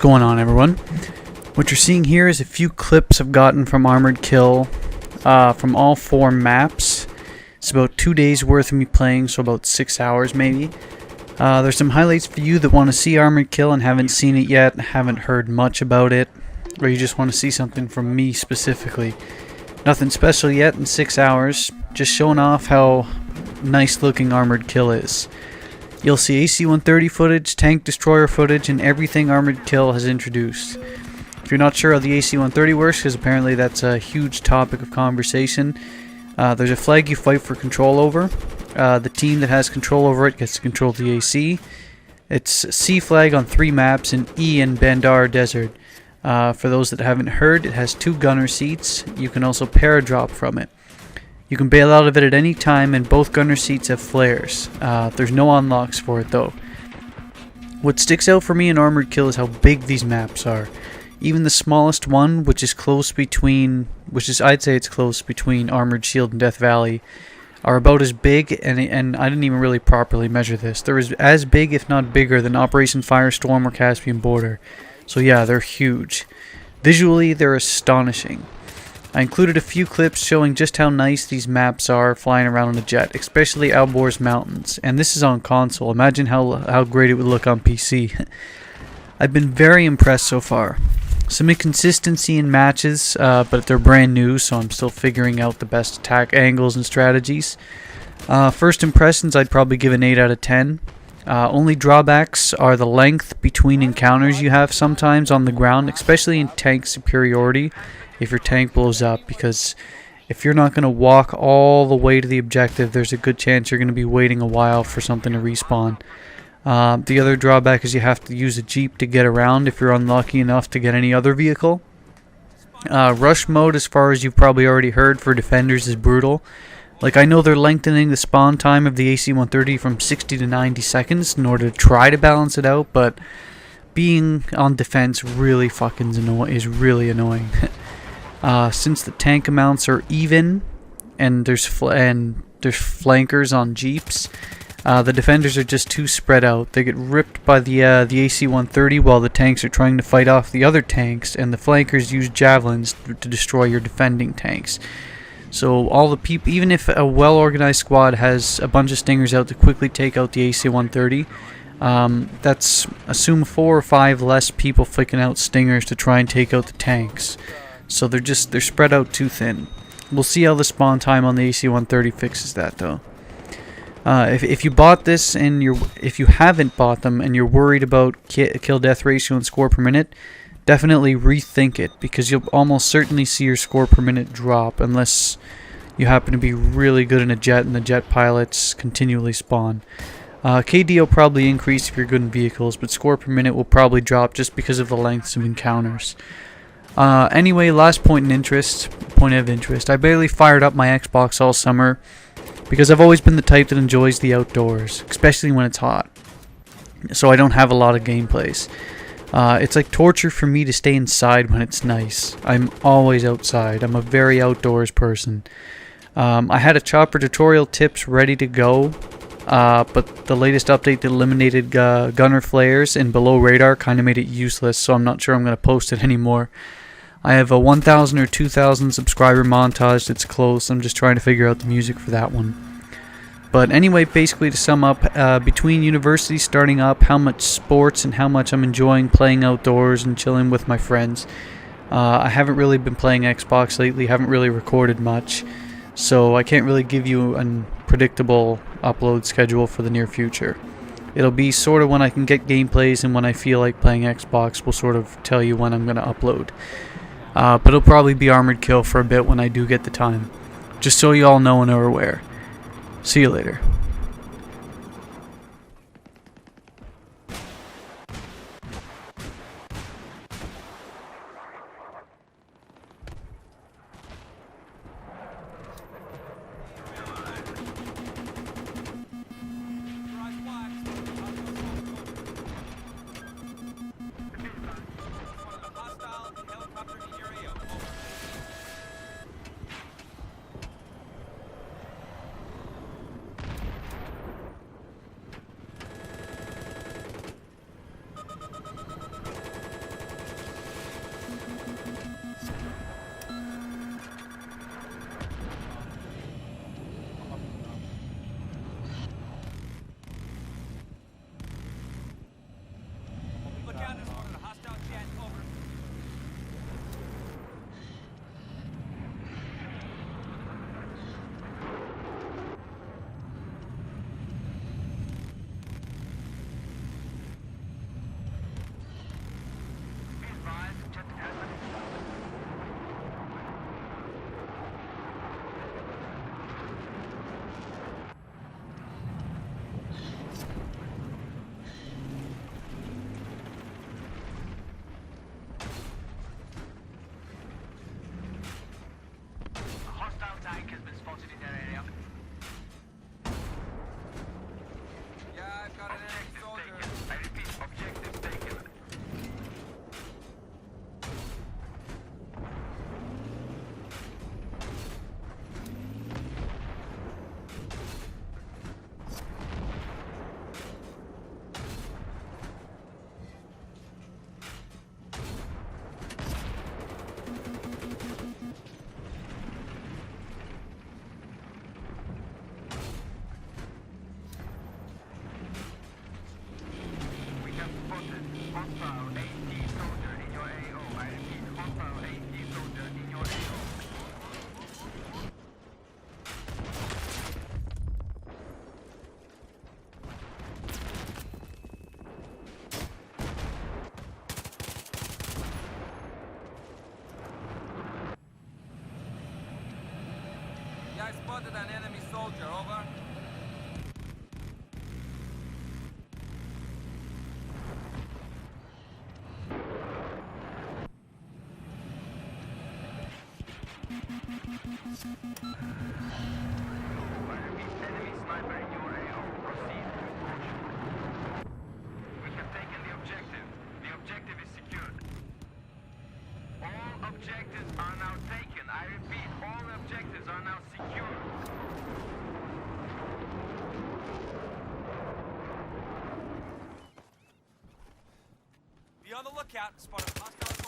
going on, everyone? What you're seeing here is a few clips I've gotten from Armored Kill from all 4 maps. It's about 2 days worth of me playing, so about 6 hours maybe. There's some highlights for you that want to see Armored Kill and haven't seen it yet, haven't heard much about it, or you just want to see something from me specifically. Nothing special yet in 6 hours, just showing off how nice looking Armored Kill is. You'll see AC-130 footage, tank destroyer footage, and everything Armored Kill has introduced. If you're not sure how the AC-130 works, because apparently that's a huge topic of conversation, there's a flag you fight for control over. The team that has control over it gets to control the AC. It's C flag on 3 maps and E in Bandar Desert. For those that haven't heard, it has 2 gunner seats. You can also paradrop from it. You can bail out of it at any time, and both gunner seats have flares. There's no unlocks for it though. What sticks out for me in Armored Kill is how big these maps are. Even the smallest one, I'd say it's close between Armored Shield and Death Valley, are about as big, and I didn't even really properly measure this. They're as big, if not bigger, than Operation Firestorm or Caspian Border. So yeah, they're huge. Visually, they're astonishing. I included a few clips showing just how nice these maps are flying around on a jet, especially Albor's Mountains. And this is on console. Imagine how great it would look on PC. I've been very impressed so far. Some inconsistency in matches, but they're brand new, so I'm still figuring out the best attack angles and strategies. First impressions, I'd probably give an 8 out of 10. Only drawbacks are the length between encounters you have sometimes on the ground, especially in tank superiority. If your tank blows up, because if you're not going to walk all the way to the objective, there's a good chance you're going to be waiting a while for something to respawn. The other drawback is you have to use a jeep to get around if you're unlucky enough to get any other vehicle. Rush mode, as far as you've probably already heard, for defenders is brutal. Like, I know they're lengthening the spawn time of the AC-130 from 60 to 90 seconds in order to try to balance it out, but being on defense really is really annoying. Since the tank amounts are even, and there's flankers on jeeps, the defenders are just too spread out. They get ripped by the AC-130 while the tanks are trying to fight off the other tanks, and the flankers use javelins to destroy your defending tanks. So all the people, even if a well-organized squad has a bunch of stingers out to quickly take out the AC-130, that's assume 4 or 5 less people flicking out stingers to try and take out the tanks. So they're spread out too thin. We'll see how the spawn time on the AC-130 fixes that though. If you bought this and if you haven't bought them and you're worried about kill death ratio and score per minute, definitely rethink it, because you'll almost certainly see your score per minute drop unless you happen to be really good in a jet and the jet pilots continually spawn. KD will probably increase if you're good in vehicles, but score per minute will probably drop just because of the lengths of encounters. Anyway, last point of interest. I barely fired up my Xbox all summer because I've always been the type that enjoys the outdoors, especially when it's hot. So I don't have a lot of gameplays. It's like torture for me to stay inside when it's nice. I'm always outside. I'm a very outdoors person. I had a chopper tutorial tips ready to go, but the latest update that eliminated gunner flares and below radar kind of made it useless, so I'm not sure I'm going to post it anymore. I have a 1,000 or 2,000 subscriber montage that's close. I'm just trying to figure out the music for that one. But anyway, basically to sum up, between university starting up, how much sports and how much I'm enjoying playing outdoors and chilling with my friends, I haven't really been playing Xbox lately, haven't really recorded much, so I can't really give you a predictable upload schedule for the near future. It'll be sort of when I can get gameplays, and when I feel like playing Xbox will sort of tell you when I'm going to upload. But it'll probably be Armored Kill for a bit when I do get the time. Just so you all know and are aware. See you later. spotted. Hostile AC soldier in your AO. I repeat, hostile AC soldier in your AO. I spotted an enemy soldier, over. Enemy sniper in your AO. Proceed with caution. We have taken the objective. The objective is secured. All objectives are now taken. I repeat, all objectives are now secured. Be on the lookout. Spotted hostile